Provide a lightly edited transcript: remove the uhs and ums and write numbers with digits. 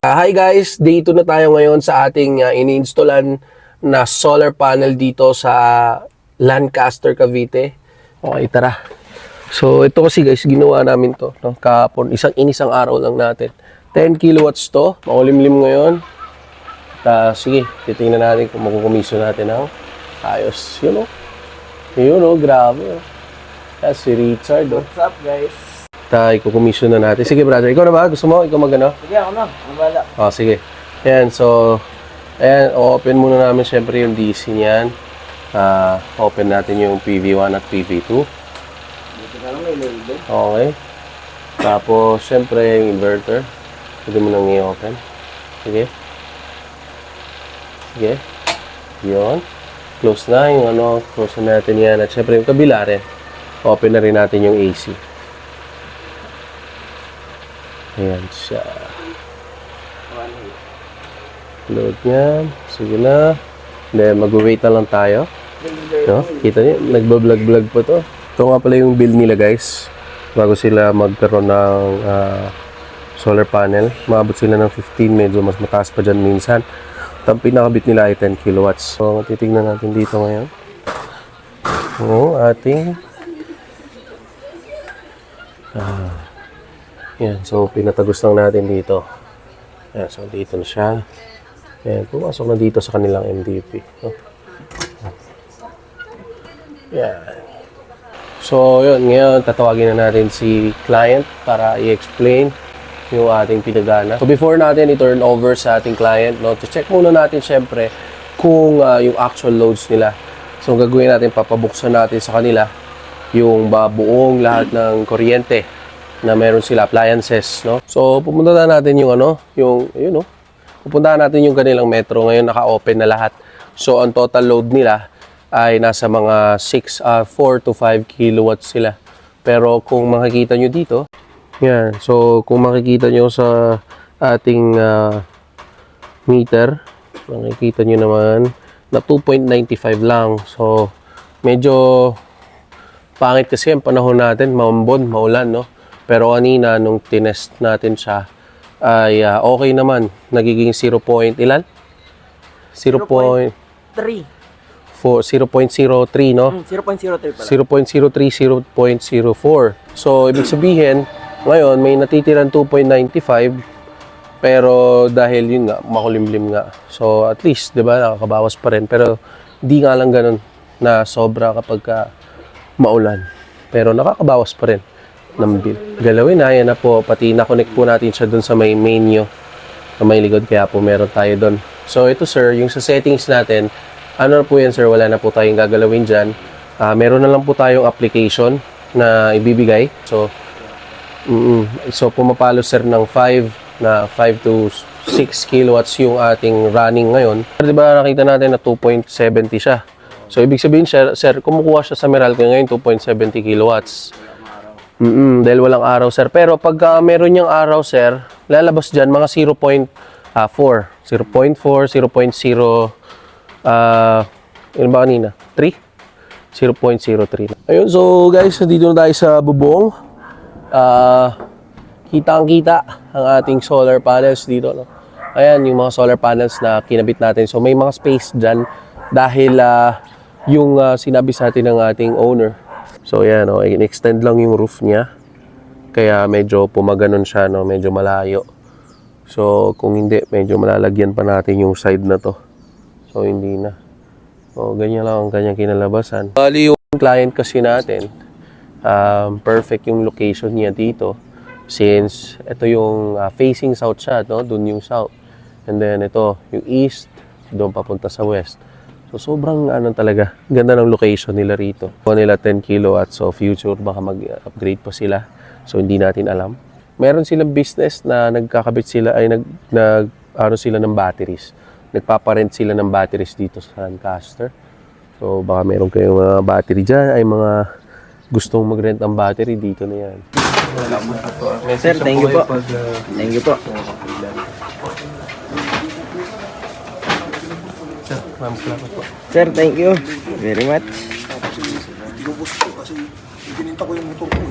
Hi guys, dito na tayo ngayon sa ating ini-installan na solar panel dito sa Lancaster, Cavite. Okay, tara. So ito kasi guys, ginawa namin to no? Kahapon, isang araw lang natin. 10 kilowatts to, makulimlim ngayon. Sige, titingnan natin kung makukumiso natin ng ayos. Yun o, grabe. Si Richard. What's up guys? Kukumisyon na natin. Sige brother, ikaw na ba? Gusto mo? Ikaw magano? Sige, ako na. Ang bala. Sige. Ayan, so, ayan, open muna namin syempre yung DC niyan. Open natin yung PV1 at PV2. Dito na lang may label. Okay. Tapos, syempre, yung inverter. Pwede mo nang i-open. Sige. Sige. Yun. Close na yung close na natin yan. At syempre, yung kabila rin. Open na rin natin yung AC. Ayan siya. Load niya. Sige na. Then, mag-wait na lang tayo. No? Kita niyo, nagbablog-vlog po to. Ito nga pala yung build nila guys. Bago sila magkaroon ng solar panel. Maabot sila ng 15. Medyo mas mataas pa dyan minsan. At ang pinakabit nila ay 10 kilowatts. So, titignan natin dito ngayon. Ating yan, so pinatagos lang natin dito. Yan, so dito na siya. Yan, pumasok na dito sa kanilang MDP. Yan. So, yun, ngayon tatawagin na natin si client para i-explain yung ating pinagana. So, before natin i-turn over sa ating client, check muna natin syempre kung yung actual loads nila. So, ang gagawin natin, papabuksan natin sa kanila yung buong lahat ng kuryente na meron sila, appliances, no? So, pupunta na natin yung pupunta natin yung kanilang metro. Ngayon, naka-open na lahat. So, ang total load nila ay nasa mga 4 to 5 kilowatts sila. Pero, kung makikita nyo dito, yan. So, kung makikita nyo sa ating meter, makikita nyo naman na 2.95 lang. So, medyo pangit kasi ang panahon natin, maambon, maulan, no? Pero kanina, nung tinest natin siya, ay okay naman. Nagiging 0. Ilan? 0.3, no? 0.03 pala. 0.03, 0.04. So, ibig sabihin, ngayon, may natitirang 2.95. Pero dahil yun nga, makulimlim nga. So, at least, di ba, nakakabawas pa rin. Pero, di nga lang ganun na sobra kapag maulan. Pero nakakabawas pa rin ng bill. Galawin na, yan na po. Pati na-connect po natin siya dun sa may menu na may likod. Kaya po meron tayo dun. So ito sir, yung sa settings natin, ano na po yan sir, wala na po tayong gagalawin dyan. Meron na lang po tayong application na ibibigay. So pumapalo sir ng 5 to 6 kilowatts yung ating running ngayon. Diba nakita natin na 2.70 siya. So ibig sabihin sir, kumukuha siya sa Meralco ngayon 2.70 kilowatts. Dahil walang araw sir. Pero pag meron niyang araw sir, lalabas dyan mga 0.4, 0.0, ano ba kanina? 3? 0.03. Ayun, so guys, dito na tayo sa bubong. Kitang-kita ang ating solar panels dito. No? Ayan, yung mga solar panels na kinabit natin. So may mga space dyan dahil yung sinabi sa atin ng ating owner. So yan, in-extend lang yung roof niya. Kaya medyo pumaganon siya, medyo malayo. So kung hindi, medyo malalagyan pa natin yung side na to. So hindi na. So ganyan lang ang kanyang kinalabasan. Bali yung client kasi natin, perfect yung location niya dito. Since ito yung facing south siya, dun yung south. And then ito, yung east, doon papunta sa west. So, sobrang talaga, ganda ng location nila rito. Kung nila 10 kilowatts, so future baka mag-upgrade pa sila. So, hindi natin alam. Meron silang business na nagkakabit sila, ay sila ng batteries. Nagpaparent sila ng batteries dito sa Lancaster. So, baka meron kayong mga battery dyan, ay mga gustong mag-rent ng battery, dito na yan. Sir, thank you po. Thank you po. Ma'am, salamat po. Sir, thank you very much. Inubos ko kasi gininta ko yung motor ko.